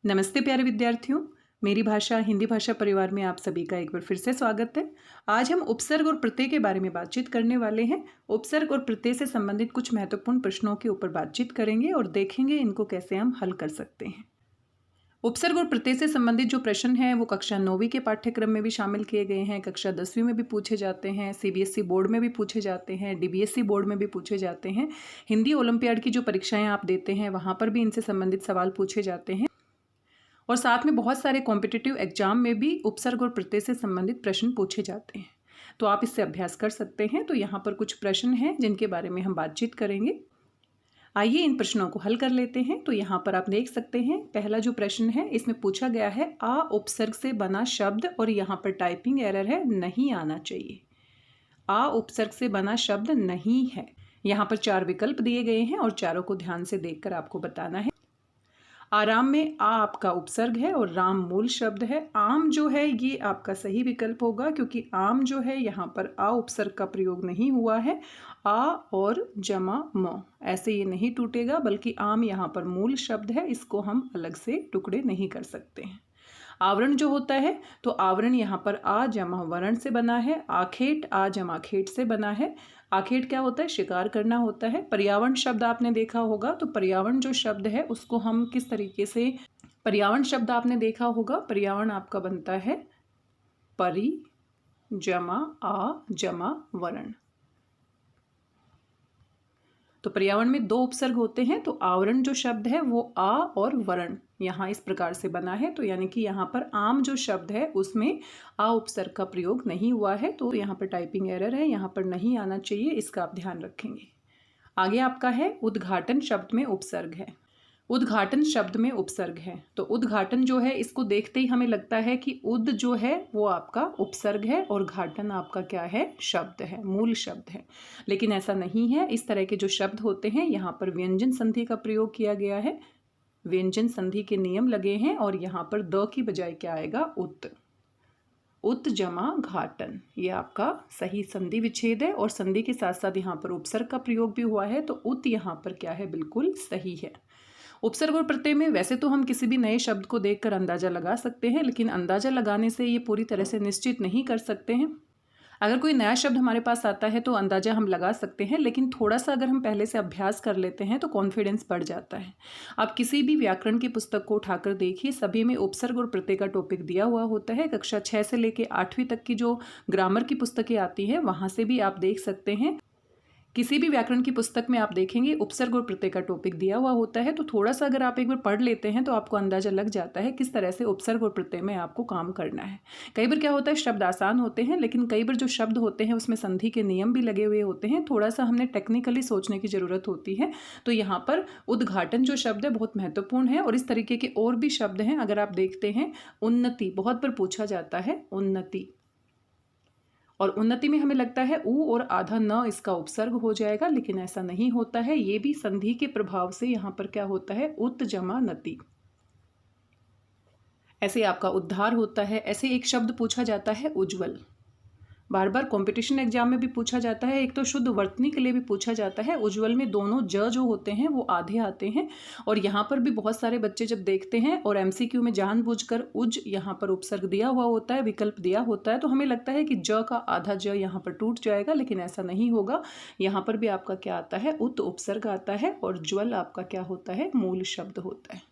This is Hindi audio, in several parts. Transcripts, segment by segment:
नमस्ते प्यारे विद्यार्थियों, मेरी भाषा हिंदी भाषा परिवार में आप सभी का एक बार फिर से स्वागत है। आज हम उपसर्ग और प्रत्यय के बारे में बातचीत करने वाले हैं। उपसर्ग और प्रत्यय से संबंधित कुछ महत्वपूर्ण प्रश्नों के ऊपर बातचीत करेंगे और देखेंगे इनको कैसे हम हल कर सकते हैं। उपसर्ग और प्रत्यय से संबंधित जो प्रश्न हैं वो कक्षा 9वीं के पाठ्यक्रम में भी शामिल किए गए हैं, कक्षा 10वीं में भी पूछे जाते हैं, सीबीएसई बोर्ड में भी पूछे जाते हैं, डीबीएसई बोर्ड में भी पूछे जाते हैं। हिंदी ओलंपियाड की जो परीक्षाएं आप देते हैं वहाँ पर भी इनसे संबंधित सवाल पूछे जाते हैं और साथ में बहुत सारे कॉम्पिटिटिव एग्जाम में भी उपसर्ग और प्रत्यय से संबंधित प्रश्न पूछे जाते हैं, तो आप इससे अभ्यास कर सकते हैं। तो यहाँ पर कुछ प्रश्न हैं जिनके बारे में हम बातचीत करेंगे। आइए इन प्रश्नों को हल कर लेते हैं। तो यहाँ पर आप देख सकते हैं, पहला जो प्रश्न है इसमें पूछा गया है आ उपसर्ग से बना शब्द, और यहाँ पर टाइपिंग एरर है, नहीं आना चाहिए। आ उपसर्ग से बना शब्द नहीं है। यहाँ पर 4 विकल्प दिए गए हैं और चारों को ध्यान से देखकर आपको बताना है। आराम में आ आपका उपसर्ग है और राम मूल शब्द है। आम जो है ये आपका सही विकल्प होगा, क्योंकि आम जो है यहाँ पर आ उपसर्ग का प्रयोग नहीं हुआ है। आ और जमा म ऐसे ये नहीं टूटेगा, बल्कि आम यहाँ पर मूल शब्द है, इसको हम अलग से टुकड़े नहीं कर सकते हैं। आवरण जो होता है, तो आवरण यहाँ पर आ जमा वर्ण से बना है। आखेट आ जमा खेट से बना है। आखेट क्या होता है? शिकार करना होता है। पर्यावरण शब्द आपने देखा होगा, तो पर्यावरण जो शब्द है उसको हम किस तरीके से, पर्यावरण शब्द आपने देखा होगा, पर्यावरण आपका बनता है परि जमा आ जमा वर्ण। तो पर्यावरण में 2 उपसर्ग होते हैं, तो आवरण जो शब्द है वो आ और वर्ण यहाँ इस प्रकार से बना है। तो यानी कि यहाँ पर आम जो शब्द है उसमें आ उपसर्ग का प्रयोग नहीं हुआ है, तो यहाँ पर टाइपिंग एरर है, यहाँ पर नहीं आना चाहिए, इसका आप ध्यान रखेंगे। आगे आपका है उद्घाटन शब्द में उपसर्ग है। उद्घाटन शब्द में उपसर्ग है, तो उद्घाटन जो है इसको देखते ही हमें लगता है कि उद जो है वो आपका उपसर्ग है और घाटन आपका क्या है? शब्द है, मूल शब्द है। लेकिन ऐसा नहीं है। इस तरह के जो शब्द होते हैं यहाँ पर व्यंजन संधि का प्रयोग किया गया है, व्यंजन संधि के नियम लगे हैं और यहाँ पर द की बजाय क्या आएगा? उत। उत जमा घाटन, ये आपका सही संधि विच्छेद है और संधि के साथ साथ यहाँ पर उपसर्ग का प्रयोग भी हुआ है, तो उत यहाँ पर क्या है? बिल्कुल सही है। उपसर्ग और प्रत्यय में वैसे तो हम किसी भी नए शब्द को देखकर अंदाजा लगा सकते हैं, लेकिन अंदाजा लगाने से ये पूरी तरह से निश्चित नहीं कर सकते हैं। अगर कोई नया शब्द हमारे पास आता है तो अंदाजा हम लगा सकते हैं, लेकिन थोड़ा सा अगर हम पहले से अभ्यास कर लेते हैं तो कॉन्फिडेंस बढ़ जाता है। आप किसी भी व्याकरण की पुस्तक को उठाकर देखिए, सभी में उपसर्ग और प्रत्यय का टॉपिक दिया हुआ होता है। कक्षा 6 से लेकर 8वीं तक की जो ग्रामर की पुस्तकें आती हैं वहाँ से भी आप देख सकते हैं। किसी भी व्याकरण की पुस्तक में आप देखेंगे उपसर्ग और प्रत्यय का टॉपिक दिया हुआ होता है, तो थोड़ा सा अगर आप एक बार पढ़ लेते हैं तो आपको अंदाजा लग जाता है किस तरह से उपसर्ग और प्रत्यय में आपको काम करना है। कई बार क्या होता है, शब्द आसान होते हैं, लेकिन कई बार जो शब्द होते हैं उसमें संधि के नियम भी लगे हुए होते हैं, थोड़ा सा हमने टेक्निकली सोचने की ज़रूरत होती है। तो यहाँ पर उद्घाटन जो शब्द है बहुत महत्वपूर्ण है, और इस तरीके के और भी शब्द हैं। अगर आप देखते हैं, उन्नति बहुत बार पूछा जाता है, उन्नति, और उन्नति में हमें लगता है ऊ और आधा न इसका उपसर्ग हो जाएगा, लेकिन ऐसा नहीं होता है। ये भी संधि के प्रभाव से यहाँ पर क्या होता है? उत जमा नति। ऐसे आपका उद्धार होता है। ऐसे एक शब्द पूछा जाता है उज्ज्वल, बार बार कंपटीशन एग्जाम में भी पूछा जाता है। एक तो शुद्ध वर्तनी के लिए भी पूछा जाता है। उज्ज्वल में दोनों ज जो होते हैं वो आधे आते हैं, और यहाँ पर भी बहुत सारे बच्चे जब देखते हैं और एमसीक्यू में जानबूझकर उज यहाँ पर उपसर्ग दिया हुआ होता है, विकल्प दिया होता है, तो हमें लगता है कि ज का आधा ज यहाँ पर टूट जाएगा, लेकिन ऐसा नहीं होगा। यहाँ पर भी आपका क्या आता है? उत उपसर्ग आता है और ज्वल आपका क्या होता है? मूल शब्द होता है।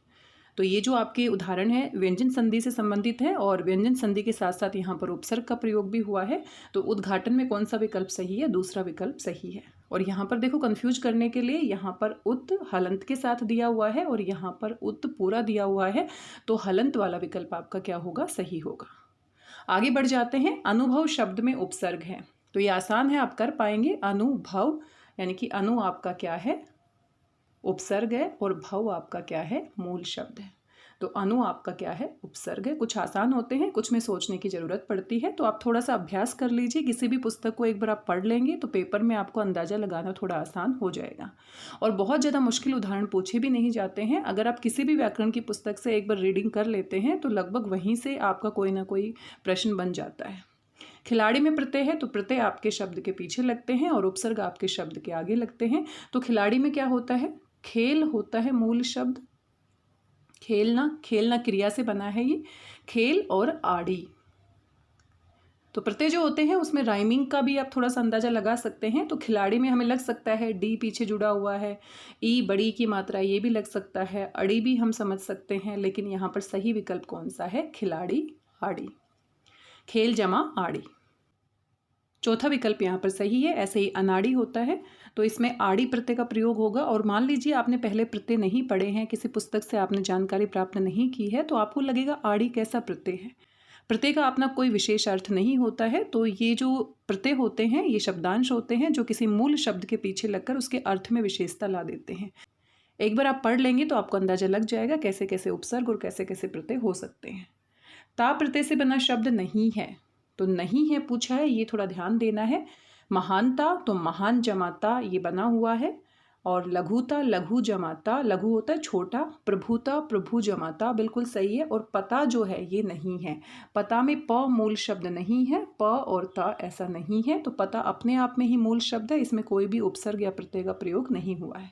तो ये जो आपके उदाहरण है व्यंजन संधि से संबंधित है, और व्यंजन संधि के साथ साथ यहाँ पर उपसर्ग का प्रयोग भी हुआ है। तो उद्घाटन में कौन सा विकल्प सही है? दूसरा विकल्प सही है। और यहाँ पर देखो, कंफ्यूज करने के लिए यहाँ पर उत हलंत के साथ दिया हुआ है और यहाँ पर उत पूरा दिया हुआ है, तो हलंत वाला विकल्प आपका क्या होगा? सही होगा। आगे बढ़ जाते हैं। अनुभव शब्द में उपसर्ग है, तो ये आसान है, आप कर पाएंगे। अनुभव यानी कि अनु आपका क्या है? उपसर्ग है, और भव आपका क्या है? मूल शब्द है। तो अनु आपका क्या है? उपसर्ग है। कुछ आसान होते हैं, कुछ में सोचने की ज़रूरत पड़ती है, तो आप थोड़ा सा अभ्यास कर लीजिए। किसी भी पुस्तक को एक बार आप पढ़ लेंगे तो पेपर में आपको अंदाज़ा लगाना थोड़ा आसान हो जाएगा, और बहुत ज़्यादा मुश्किल उदाहरण पूछे भी नहीं जाते हैं। अगर आप किसी भी व्याकरण की पुस्तक से एक बार रीडिंग कर लेते हैं तो लगभग वहीं से आपका कोई ना कोई प्रश्न बन जाता है। खिलाड़ी में प्रत्यय है, तो प्रत्यय आपके शब्द के पीछे लगते हैं और उपसर्ग आपके शब्द के आगे लगते हैं। तो खिलाड़ी में क्या होता है? खेल होता है मूल शब्द, खेलना, खेलना क्रिया से बना है ये, खेल और आड़ी। तो प्रत्यय जो होते हैं उसमें राइमिंग का भी आप थोड़ा सा अंदाजा लगा सकते हैं। तो खिलाड़ी में हमें लग सकता है डी पीछे जुड़ा हुआ है, ई बड़ी की मात्रा, ये भी लग सकता है, अड़ी भी हम समझ सकते हैं, लेकिन यहाँ पर सही विकल्प कौन सा है? खिलाड़ी आड़ी, खेल जमा आड़ी। चौथा विकल्प यहाँ पर सही है। ऐसे ही अनाड़ी होता है तो इसमें आड़ी प्रत्यय का प्रयोग होगा। और मान लीजिए आपने पहले प्रत्यय नहीं पढ़े हैं, किसी पुस्तक से आपने जानकारी प्राप्त नहीं की है, तो आपको लगेगा आड़ी कैसा प्रत्यय है। प्रत्यय का अपना कोई विशेष अर्थ नहीं होता है। तो ये जो प्रत्यय होते हैं ये शब्दांश होते हैं जो किसी मूल शब्द के पीछे लगकर उसके अर्थ में विशेषता ला देते हैं। एक बार आप पढ़ लेंगे तो आपको अंदाजा लग जाएगा कैसे कैसे उपसर्ग और कैसे कैसे प्रत्यय हो सकते हैं। ता प्रत्यय से बना शब्द नहीं है, तो नहीं है पूछा है, ये थोड़ा ध्यान देना है। महानता, तो महान जमाता ये बना हुआ है। और लघुता, लघु जमाता, लघु होता है छोटा। प्रभुता, प्रभु जमाता, बिल्कुल सही है। और पता जो है ये नहीं है। पता में प मूल शब्द नहीं है, प और ता ऐसा नहीं है। तो पता अपने आप में ही मूल शब्द है, इसमें कोई भी उपसर्ग या प्रत्यय का प्रयोग नहीं हुआ है।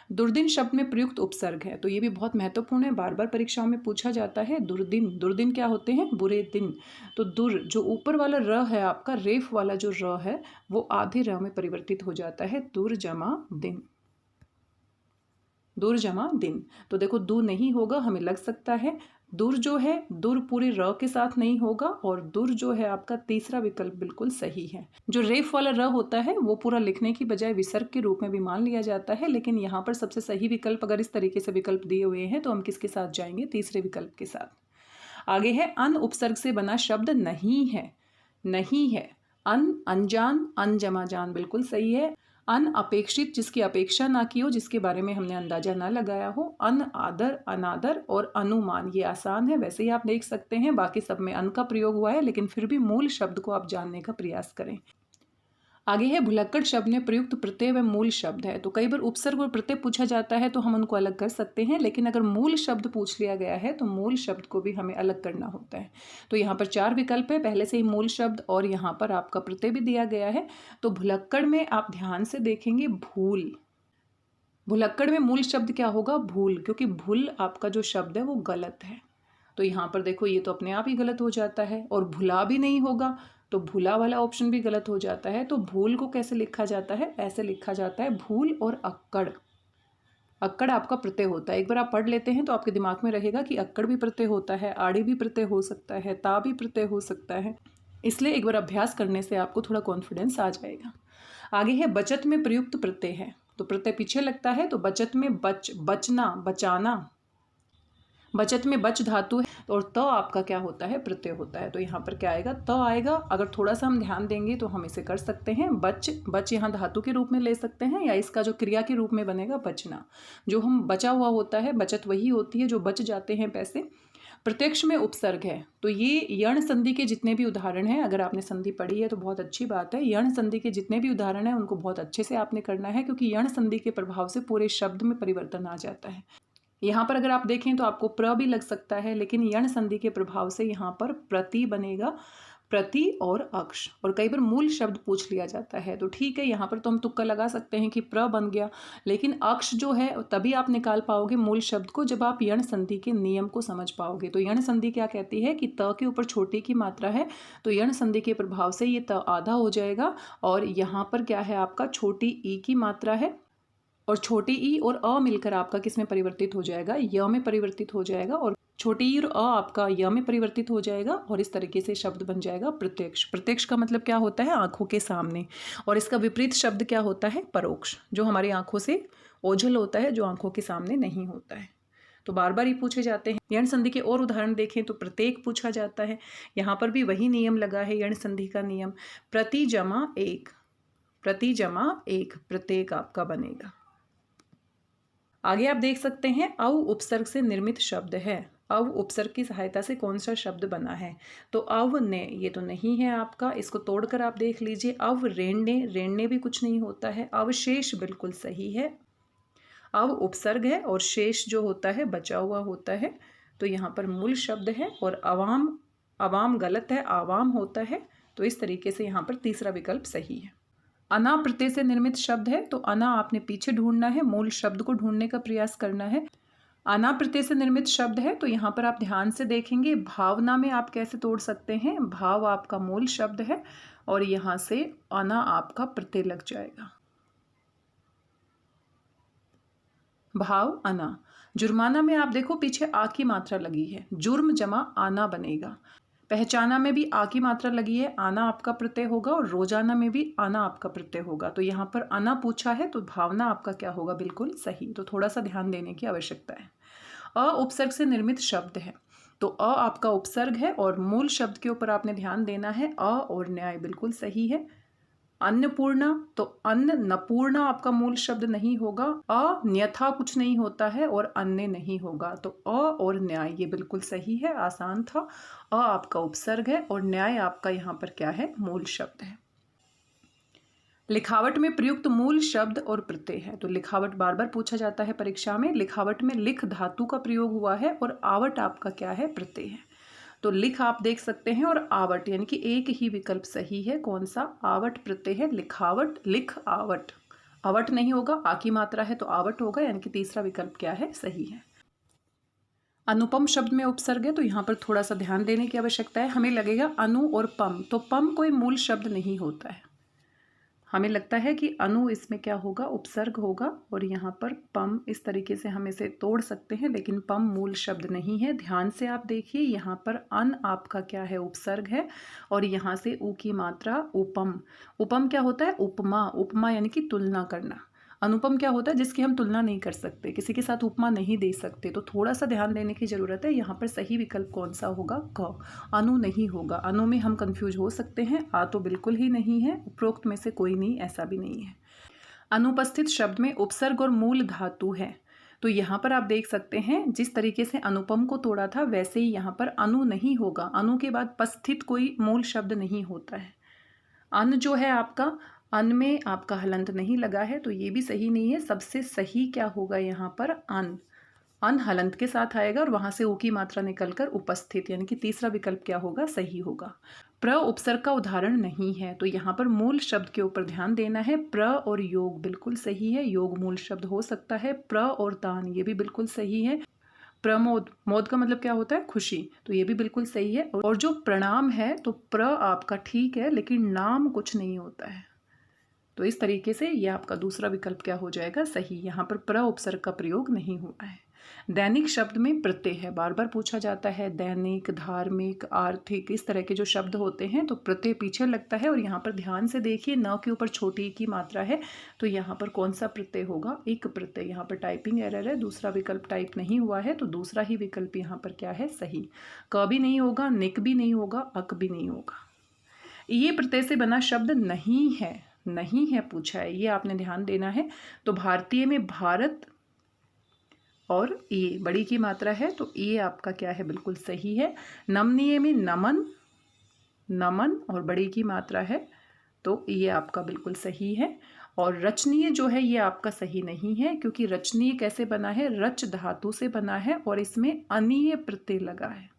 दुर्दिन शब्द में प्रयुक्त उपसर्ग है, तो ये भी बहुत महत्वपूर्ण है, बार बार परीक्षाओं में पूछा जाता है। दुर्दिन, दुर्दिन क्या होते हैं? बुरे दिन। तो दुर जो ऊपर वाला र है आपका, रेफ वाला जो र है वो आधे र में परिवर्तित हो जाता है, दुर जमा दिन, दुर जमा दिन। तो देखो दू नहीं होगा, हमें लग सकता है दुर जो है, दुर पूरे र के साथ नहीं होगा, और दुर जो है आपका तीसरा विकल्प बिल्कुल सही है। जो रेफ वाला र होता है वो पूरा लिखने की बजाय विसर्ग के रूप में भी मान लिया जाता है, लेकिन यहाँ पर सबसे सही विकल्प अगर इस तरीके से विकल्प दिए हुए हैं तो हम किसके साथ जाएंगे? तीसरे विकल्प के साथ। आगे है अन उपसर्ग से बना शब्द नहीं है। नहीं है, अन अनजान, अन जमा जान, बिल्कुल सही है। अन अपेक्षित, जिसकी अपेक्षा ना की हो, जिसके बारे में हमने अंदाजा ना लगाया हो। अन आदर, अनादर और अनुमान, ये आसान है, वैसे ही आप देख सकते हैं। बाकी सब में अन का प्रयोग हुआ है, लेकिन फिर भी मूल शब्द को आप जानने का प्रयास करें। आगे है भुलक्कड़ शब्द में प्रयुक्त प्रत्यय व मूल शब्द है। तो कई बार उपसर्ग और प्रत्यय पूछा जाता है तो हम उनको अलग कर सकते हैं, लेकिन अगर मूल शब्द पूछ लिया गया है तो मूल शब्द को भी हमें अलग करना होता है। तो यहाँ पर 4 विकल्प है, पहले से ही मूल शब्द और यहाँ पर आपका प्रत्यय भी दिया गया है। तो भुलक्कड़ में आप ध्यान से देखेंगे, भूल, भुलक्कड़ में मूल शब्द क्या होगा? भूल, क्योंकि भूल आपका जो शब्द है वो गलत है। तो यहाँ पर देखो ये तो अपने आप ही गलत हो जाता है। और भुला भी नहीं होगा तो भूला वाला ऑप्शन भी गलत हो जाता है। तो भूल को कैसे लिखा जाता है? ऐसे लिखा जाता है, भूल और अक्कड़। अक्कड़ आपका प्रत्यय होता है। एक बार आप पढ़ लेते हैं तो आपके दिमाग में रहेगा कि अक्कड़ भी प्रत्यय होता है, आड़ी भी प्रत्यय हो सकता है, ता भी प्रत्यय हो सकता है। इसलिए एक बार अभ्यास करने से आपको थोड़ा कॉन्फिडेंस आ जाएगा। आगे है बचत में प्रयुक्त प्रत्यय है। तो प्रत्यय पीछे लगता है, तो बचत में बच, बचना, बचाना। बचत में बच धातु है और त आपका क्या होता है? प्रत्यय होता है। तो यहाँ पर क्या आएगा? त आएगा। अगर थोड़ा सा हम ध्यान देंगे तो हम इसे कर सकते हैं, बच, बच यहाँ धातु के रूप में ले सकते हैं, या इसका जो क्रिया के रूप में बनेगा बचना। जो हम बचा हुआ होता है, बचत वही होती है जो बच जाते हैं पैसे। प्रत्यक्ष में उपसर्ग है, तो ये यण संधि के जितने भी उदाहरण हैं, अगर आपने संधि पढ़ी है तो बहुत अच्छी बात है। यण संधि के जितने भी उदाहरण हैं उनको बहुत अच्छे से आपने करना है, क्योंकि यण संधि के प्रभाव से पूरे शब्द में परिवर्तन आ जाता है। यहाँ पर अगर आप देखें तो आपको प्र भी लग सकता है, लेकिन यण संधि के प्रभाव से यहाँ पर प्रति बनेगा, प्रति और अक्ष। और कई बार मूल शब्द पूछ लिया जाता है तो ठीक है, यहाँ पर तो हम तुक्का लगा सकते हैं कि प्र बन गया, लेकिन अक्ष जो है तभी आप निकाल पाओगे मूल शब्द को जब आप यण संधि के नियम को समझ पाओगे। तो यण संधि क्या कहती है कि त के ऊपर छोटी की मात्रा है, तो यण संधि के प्रभाव से ये त आधा हो जाएगा, और यहाँ पर क्या है आपका छोटी ई की मात्रा है, और छोटी ई और अ मिलकर आपका किस में परिवर्तित हो जाएगा? य में परिवर्तित हो जाएगा, और छोटी ई और अ आपका य में परिवर्तित हो जाएगा, और इस तरीके से शब्द बन जाएगा प्रत्यक्ष। प्रत्यक्ष का मतलब क्या होता है? आंखों के सामने। और इसका विपरीत शब्द क्या होता है? परोक्ष, जो हमारी आंखों से ओझल होता है, जो आंखों के सामने नहीं होता है। तो बार बार ये पूछे जाते हैं। यण संधि के और उदाहरण देखें तो प्रत्येक पूछा जाता है, यहाँ पर भी वही नियम लगा है, यण संधि का नियम, प्रति जमा एक, प्रति जमा एक प्रत्येक आपका बनेगा। आगे आप देख सकते हैं अव उपसर्ग से निर्मित शब्द है। अव उपसर्ग की सहायता से कौन सा शब्द बना है? तो अव ने, ये तो नहीं है आपका, इसको तोड़कर आप देख लीजिए। अव रेणने, रेणने भी कुछ नहीं होता है। अवशेष बिल्कुल सही है। अव उपसर्ग है और शेष जो होता है बचा हुआ होता है, तो यहाँ पर मूल शब्द है। और अवाम, अवाम गलत है, आवाम होता है। तो इस तरीके से यहाँ पर तीसरा विकल्प सही है। अना प्रत्यय से निर्मित शब्द है, तो अना आपने पीछे ढूंढना है, मूल शब्द को ढूंढने का प्रयास करना है। अना प्रत्यय से निर्मित शब्द है, तो यहाँ पर आप ध्यान से देखेंगे भावना में आप कैसे तोड़ सकते हैं। भाव आपका मूल शब्द है और यहाँ से अना आपका प्रत्यय लग जाएगा। भाव अना। जुर्माना में आप देखो पीछे आ की मात्रा लगी है, जुर्म जमा आना बनेगा। पहचाना में भी आ की मात्रा लगी है, आना आपका प्रत्यय होगा, और रोजाना में भी आना आपका प्रत्यय होगा। तो यहाँ पर आना पूछा है तो भावना आपका क्या होगा, बिल्कुल सही। तो थोड़ा सा ध्यान देने की आवश्यकता है। अ उपसर्ग से निर्मित शब्द है, तो अ आपका उपसर्ग है और मूल शब्द के ऊपर आपने ध्यान देना है। अ और न्याय बिल्कुल सही है। अन्नपूर्णा, तो अन्न नपूर्णा आपका मूल शब्द नहीं होगा। अन्यथा कुछ नहीं होता है और अन्य नहीं होगा, तो अ और न्याय ये बिल्कुल सही है, आसान था। अ आपका उपसर्ग है और न्याय आपका यहाँ पर क्या है, मूल शब्द है। लिखावट में प्रयुक्त मूल शब्द और प्रत्यय है, तो लिखावट बार बार पूछा जाता है परीक्षा में। लिखावट में लिख धातु का प्रयोग हुआ है और आवट आपका क्या है, प्रत्यय है। तो लिख आप देख सकते हैं और आवट, यानी कि एक ही विकल्प सही है। कौन सा, आवट प्रत्यय है। लिखावट, लिख आवट, आवट नहीं होगा, आ की मात्रा है तो आवट होगा, यानी कि तीसरा विकल्प क्या है, सही है। अनुपम शब्द में उपसर्ग है, तो यहाँ पर थोड़ा सा ध्यान देने की आवश्यकता है। हमें लगेगा अनु और पम, तो पम कोई मूल शब्द नहीं होता है। हमें लगता है कि अनु इसमें क्या होगा, उपसर्ग होगा, और यहाँ पर पम इस तरीके से हम इसे तोड़ सकते हैं, लेकिन पम मूल शब्द नहीं है। ध्यान से आप देखिए, यहाँ पर अन आपका क्या है, उपसर्ग है, और यहाँ से उ की मात्रा उपम। उपम क्या होता है, उपमा। उपमा यानी कि तुलना करना। अनुपम क्या होता है, जिसकी हम तुलना नहीं कर सकते, किसी के साथ उपमा नहीं दे सकते। तो थोड़ा सा ध्यान देने की जरूरत है। यहाँ पर सही विकल्प कौन सा होगा, क। अनु नहीं होगा। अनु में हम कंफ्यूज हो सकते हैं, आ तो बिल्कुल ही नहीं है, उपरोक्त में से कोई नहीं, ऐसा भी नहीं है। अनुपस्थित शब्द में उपसर्ग और मूल धातु है, तो यहाँ पर आप देख सकते हैं जिस तरीके से अनुपम को तोड़ा था वैसे ही यहाँ पर अनु नहीं होगा। अनु के बाद पस्थित कोई मूल शब्द नहीं होता है। अन जो है आपका, अन में आपका हलंत नहीं लगा है, तो ये भी सही नहीं है। सबसे सही क्या होगा यहाँ पर, अन। अन हलंत के साथ आएगा और वहां से ऊ की मात्रा निकलकर उपस्थित, यानी कि तीसरा विकल्प क्या होगा, सही होगा। प्र उपसर्ग का उदाहरण नहीं है, तो यहाँ पर मूल शब्द के ऊपर ध्यान देना है। प्र और योग बिल्कुल सही है, योग मूल शब्द हो सकता है। प्र और तान ये भी बिल्कुल सही है। प्रमोद, मोद का मतलब क्या होता है, खुशी, तो ये भी बिल्कुल सही है। और जो प्रणाम है, तो प्र आपका ठीक है, लेकिन नाम कुछ नहीं होता है, तो इस तरीके से ये आपका दूसरा विकल्प क्या हो जाएगा, सही। यहाँ पर प्र उपसर्ग का प्रयोग नहीं हुआ है। दैनिक शब्द में प्रत्यय है, बार बार पूछा जाता है। दैनिक, धार्मिक, आर्थिक, इस तरह के जो शब्द होते हैं तो प्रत्यय पीछे लगता है। और यहाँ पर ध्यान से देखिए, न के ऊपर छोटी की मात्रा है, तो यहाँ पर कौन सा प्रत्यय होगा, एक प्रत्यय। यहाँ पर टाइपिंग एरर है, दूसरा विकल्प टाइप नहीं हुआ है, तो दूसरा ही विकल्प यहाँ पर क्या है, सही। क भी नहीं होगा, निक भी नहीं होगा, अक भी नहीं होगा। ये प्रत्यय से बना शब्द नहीं है, नहीं है पूछा है, ये आपने ध्यान देना है। तो भारतीय में भारत और ये बड़ी की मात्रा है, तो ये आपका क्या है, बिल्कुल सही है। नमनीय में नमन, नमन और बड़ी की मात्रा है, तो ये आपका बिल्कुल सही है। और रचनीय जो है ये आपका सही नहीं है, क्योंकि रचनीय कैसे बना है, रच धातु से बना है और इसमें अनीय प्रत्यय लगा है।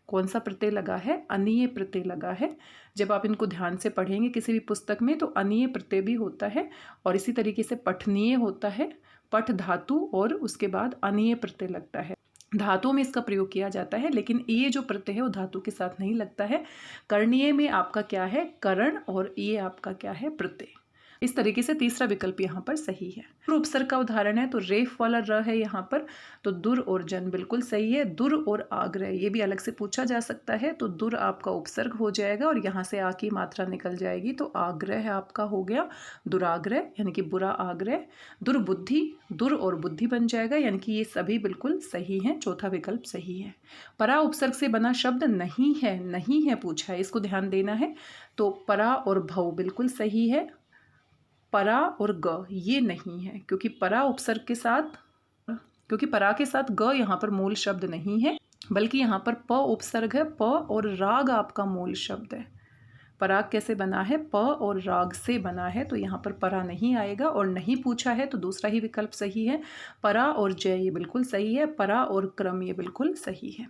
कौन सा प्रत्यय लगा है, अनीय प्रत्यय लगा है। जब आप इनको ध्यान से पढ़ेंगे किसी भी पुस्तक में, तो अनीय प्रत्यय भी होता है, और इसी तरीके से पठनीय होता है, पठ धातु और उसके बाद अनीय प्रत्यय लगता है। धातुओं में इसका प्रयोग किया जाता है, लेकिन ये जो प्रत्यय है वो धातु के साथ नहीं लगता है। कर्णीय में आपका क्या है, करण, और ये आपका क्या है, प्रत्यय। इस तरीके से तीसरा विकल्प यहाँ पर सही है। उपसर्ग का उदाहरण है, तो रेफ वाला र है यहाँ पर, तो दुर और जन बिल्कुल सही है। दुर और आग्रह ये भी अलग से पूछा जा सकता है, तो दुर आपका उपसर्ग हो जाएगा और यहाँ से आ की मात्रा निकल जाएगी, तो आग्रह आपका हो गया दुराग्रह, यानी कि बुरा आग्रह। दुर्बुद्धि, दुर और बुद्धि बन जाएगा, यानी कि ये सभी बिल्कुल सही हैं, चौथा विकल्प सही है। परा उपसर्ग से बना शब्द नहीं है, नहीं है पूछा है, इसको ध्यान देना है। तो परा और भव बिल्कुल सही है। परा और ग ये नहीं है, क्योंकि परा उपसर्ग के साथ, क्योंकि परा के साथ ग यहाँ पर मूल शब्द नहीं है, बल्कि यहाँ पर प उपसर्ग है। प और राग आपका मूल शब्द है। पराग कैसे बना है, प और राग से बना है, तो यहाँ पर परा नहीं आएगा। और नहीं पूछा है तो दूसरा ही विकल्प सही है। परा और जय ये बिल्कुल सही है। परा और क्रम ये बिल्कुल सही है।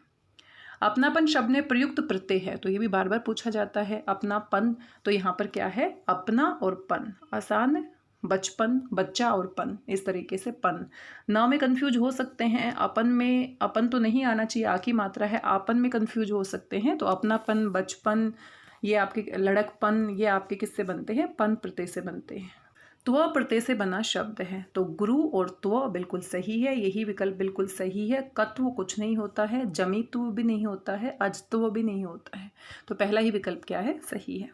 अपनापन शब्द में प्रयुक्त प्रत्यय है, तो ये भी बार बार पूछा जाता है। अपनापन, तो यहाँ पर क्या है, अपना और पन, आसान है, बचपन, बच्चा और पन, इस तरीके से पन। न में कंफ्यूज हो सकते हैं, अपन में अपन तो नहीं आना चाहिए, आ की मात्रा है, आपन में कंफ्यूज हो सकते हैं। तो अपनापन, बचपन, ये आपके लड़कपन, ये आपके किससे बनते हैं? पन प्रत्यय से बनते हैं। त्व प्रत्यय से बना शब्द है, तो गुरु और त्व बिल्कुल सही है, यही विकल्प बिल्कुल सही है। कत्व कुछ नहीं होता है, जमित्व भी नहीं होता है, अजत्व भी नहीं होता है, तो पहला ही विकल्प क्या है? सही है।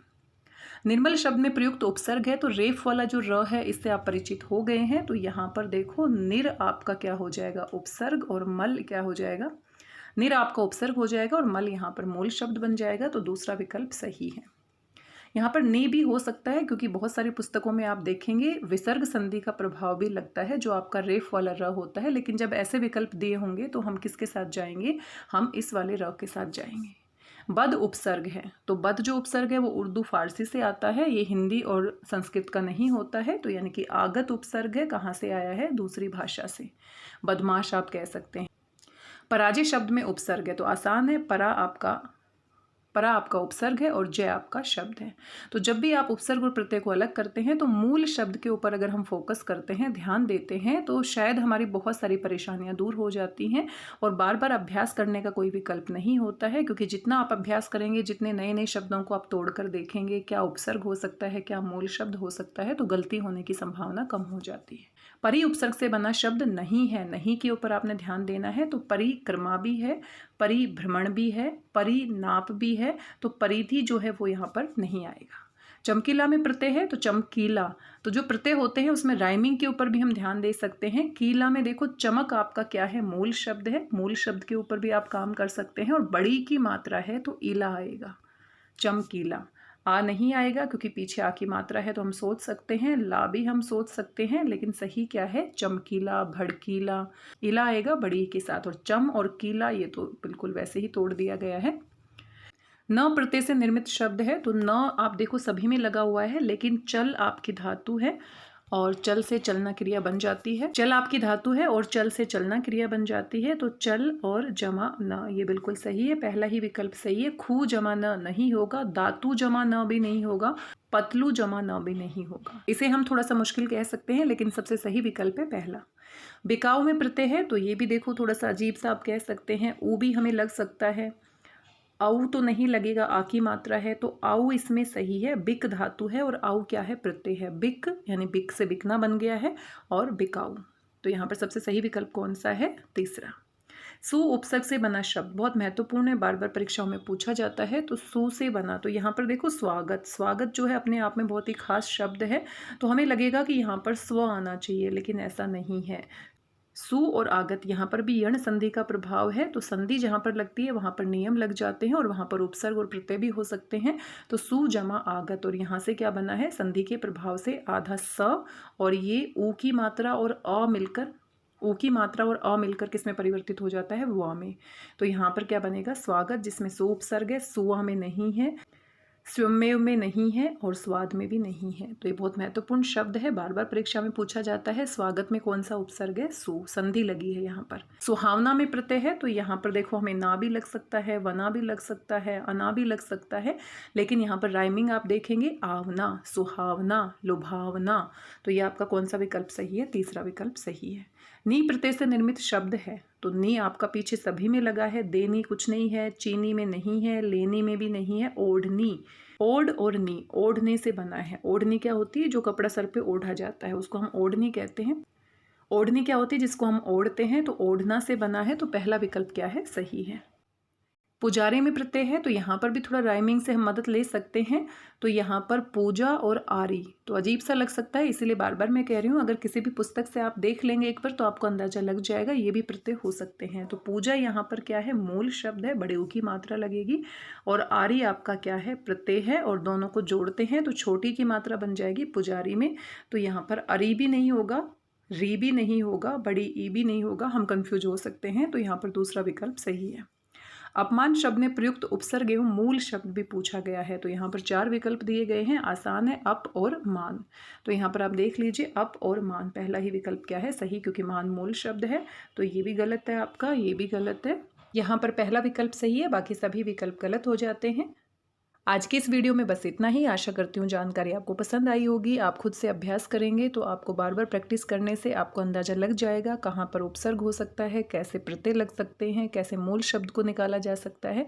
निर्मल शब्द में प्रयुक्त उपसर्ग है, तो रेफ वाला जो र है इससे आप परिचित हो गए हैं। तो यहाँ पर देखो निर आपका क्या हो जाएगा? उपसर्ग, और मल क्या हो जाएगा? निर आपका उपसर्ग हो जाएगा और मल यहाँ पर मूल शब्द बन जाएगा, तो दूसरा विकल्प सही है। यहाँ पर ने भी हो सकता है, क्योंकि बहुत सारी पुस्तकों में आप देखेंगे विसर्ग संधि का प्रभाव भी लगता है, जो आपका रेफ वाला र होता है। लेकिन जब ऐसे विकल्प दिए होंगे तो हम किसके साथ जाएंगे? हम इस वाले र के साथ जाएंगे। बद उपसर्ग है, तो बद जो उपसर्ग है वो उर्दू फारसी से आता है, ये हिंदी और संस्कृत का नहीं होता है। तो यानी कि आगत उपसर्ग है, कहाँ से आया है? दूसरी भाषा से। बदमाश आप कह सकते हैं। पराजय शब्द में उपसर्ग है, तो आसान है, परा आपका उपसर्ग है और जय आपका शब्द है। तो जब भी आप उपसर्ग और प्रत्यय को अलग करते हैं तो मूल शब्द के ऊपर अगर हम फोकस करते हैं, ध्यान देते हैं, तो शायद हमारी बहुत सारी परेशानियां दूर हो जाती हैं। और बार बार अभ्यास करने का कोई विकल्प नहीं होता है, क्योंकि जितना आप अभ्यास करेंगे, जितने नए नए शब्दों को आप तोड़कर देखेंगे, क्या उपसर्ग हो सकता है, क्या मूल शब्द हो सकता है, तो गलती होने की संभावना कम हो जाती है। परि उपसर्ग से बना शब्द नहीं है, नहीं के ऊपर आपने ध्यान देना है। तो परिक्रमा भी है, परिभ्रमण भी है, परिनाप भी है, तो परिधि जो है वो यहाँ पर नहीं आएगा। चमकीला में प्रत्यय है, तो चमकीला, तो जो प्रत्यय होते हैं उसमें राइमिंग के ऊपर भी हम ध्यान दे सकते हैं। कीला में देखो चमक आपका क्या है? मूल शब्द है, मूल शब्द के ऊपर भी आप काम कर सकते हैं। और बड़ी की मात्रा है तो ईला आएगा, चमकीला। आ नहीं आएगा, क्योंकि पीछे आ की मात्रा है, तो हम सोच सकते हैं, ला भी हम सोच सकते हैं, लेकिन सही क्या है? चमकीला, भड़कीला। इला आएगा बड़ी के साथ, और चम और कीला ये तो बिल्कुल वैसे ही तोड़ दिया गया है। न प्रत्यय से निर्मित शब्द है, तो न आप देखो सभी में लगा हुआ है, लेकिन चल आपकी धातु है और चल से चलना क्रिया बन जाती है। चल आपकी धातु है और चल से चलना क्रिया बन जाती है, तो चल और जमा न, ये बिल्कुल सही है, पहला ही विकल्प सही है। खू जमा न नहीं होगा, दातु जमा न भी नहीं होगा, पतलू जमा न भी नहीं होगा। इसे हम थोड़ा सा मुश्किल कह सकते हैं, लेकिन सबसे सही विकल्प है पहला। बिकाऊ में प्रत्यय है, तो ये भी देखो थोड़ा सा अजीब सा आप कह सकते हैं, ऊ भी हमें लग सकता है, आऊ तो नहीं लगेगा, आ की मात्रा है, तो आऊ इसमें सही है। बिक धातु है और आऊ क्या है? प्रत्यय है। बिक यानी बिक से बिकना बन गया है, और बिकाऊ, तो यहाँ पर सबसे सही विकल्प कौन सा है? तीसरा। सु उपसर्ग से बना शब्द बहुत महत्वपूर्ण है, बार बार परीक्षाओं में पूछा जाता है। तो सु से बना, तो यहाँ पर देखो स्वागत, स्वागत जो है अपने आप में बहुत ही खास शब्द है, तो हमें लगेगा कि यहाँ पर स्व आना चाहिए, लेकिन ऐसा नहीं है। सु और आगत, यहाँ पर भी यण संधि का प्रभाव है, तो संधि जहाँ पर लगती है वहाँ पर नियम लग जाते हैं, और वहाँ पर उपसर्ग और प्रत्यय भी हो सकते हैं। तो सु जमा आगत, और यहाँ से क्या बना है? संधि के प्रभाव से आधा स, और ये ऊ की मात्रा और अ मिलकर, ऊ की मात्रा और अ मिलकर किस में परिवर्तित हो जाता है? व में। तो यहाँ पर क्या बनेगा? स्वागत, जिसमें सु उपसर्ग है, सुआ में नहीं है, स्वमेव में नहीं है, और स्वाद में भी नहीं है। तो ये बहुत महत्वपूर्ण शब्द है, बार बार परीक्षा में पूछा जाता है। स्वागत में कौन सा उपसर्ग है? सु, संधि लगी है यहाँ पर। सुहावना में प्रत्यय है, तो यहाँ पर देखो हमें ना भी लग सकता है, वना भी लग सकता है, अना भी लग सकता है, लेकिन यहाँ पर राइमिंग आप देखेंगे, आवना, सुहावना, लुभावना। तो ये आपका कौन सा विकल्प सही है? तीसरा विकल्प सही है। नी प्रत्यय से निर्मित शब्द है, तो नी आपका पीछे सभी में लगा है, देनी कुछ नहीं है, चीनी में नहीं है, लेनी में भी नहीं है, ओढ़नी, ओढ़ और नी, ओढ़ने से बना है। ओढ़नी क्या होती है? जो कपड़ा सर पे ओढ़ा जाता है उसको हम ओढ़नी कहते हैं। ओढ़नी क्या होती है? जिसको हम ओढ़ते हैं, तो ओढ़ना से बना है, तो पहला विकल्प क्या है? सही है। पुजारी में प्रत्यय है, तो यहाँ पर भी थोड़ा राइमिंग से हम मदद ले सकते हैं। तो यहाँ पर पूजा और आरी, तो अजीब सा लग सकता है, इसीलिए बार बार मैं कह रही हूँ, अगर किसी भी पुस्तक से आप देख लेंगे एक बार तो आपको अंदाजा लग जाएगा, ये भी प्रत्यय हो सकते हैं। तो पूजा यहाँ पर क्या है? मूल शब्द है, बड़े ऊ की मात्रा लगेगी, और आरी आपका क्या है? प्रत्यय है, और दोनों को जोड़ते हैं तो छोटी की मात्रा बन जाएगी पुजारी में। तो यहाँ पर अरी भी नहीं होगा, री भी नहीं होगा, बड़ी ई भी नहीं होगा, हम कंफ्यूज हो सकते हैं। तो यहाँ पर दूसरा विकल्प सही है। अपमान शब्द में प्रयुक्त उपसर्ग एवं मूल शब्द भी पूछा गया है, तो यहाँ पर 4 विकल्प दिए गए हैं, आसान है, अप और मान। तो यहाँ पर आप देख लीजिए, अप और मान, पहला ही विकल्प क्या है? सही, क्योंकि मान मूल शब्द है। तो ये भी गलत है आपका, ये भी गलत है। यहाँ पर पहला विकल्प सही है, बाकी सभी विकल्प गलत हो जाते हैं। आज की इस वीडियो में बस इतना ही। आशा करती हूँ जानकारी आपको पसंद आई होगी। आप खुद से अभ्यास करेंगे तो आपको बार बार प्रैक्टिस करने से आपको अंदाज़ा लग जाएगा कहाँ पर उपसर्ग हो सकता है, कैसे प्रत्यय लग सकते हैं, कैसे मूल शब्द को निकाला जा सकता है।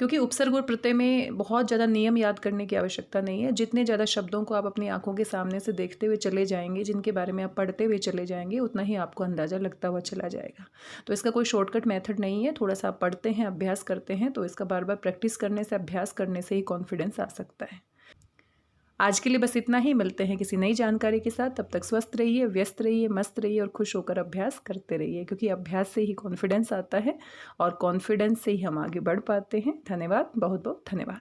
क्योंकि उपसर्ग और प्रत्यय में बहुत ज़्यादा नियम याद करने की आवश्यकता नहीं है। जितने ज़्यादा शब्दों को आप अपनी आंखों के सामने से देखते हुए चले जाएंगे, जिनके बारे में आप पढ़ते हुए चले जाएंगे, उतना ही आपको अंदाज़ा लगता हुआ चला जाएगा। तो इसका कोई शॉर्टकट मेथड नहीं है। थोड़ा सा आप पढ़ते हैं, अभ्यास करते हैं, तो इसका बार बार प्रैक्टिस करने से, अभ्यास करने से ही कॉन्फिडेंस आ सकता है। आज के लिए बस इतना ही। मिलते हैं किसी नई जानकारी के साथ। तब तक स्वस्थ रहिए, व्यस्त रहिए, मस्त रहिए और खुश होकर अभ्यास करते रहिए, क्योंकि अभ्यास से ही कॉन्फिडेंस आता है और कॉन्फिडेंस से ही हम आगे बढ़ पाते हैं। धन्यवाद, बहुत बहुत धन्यवाद।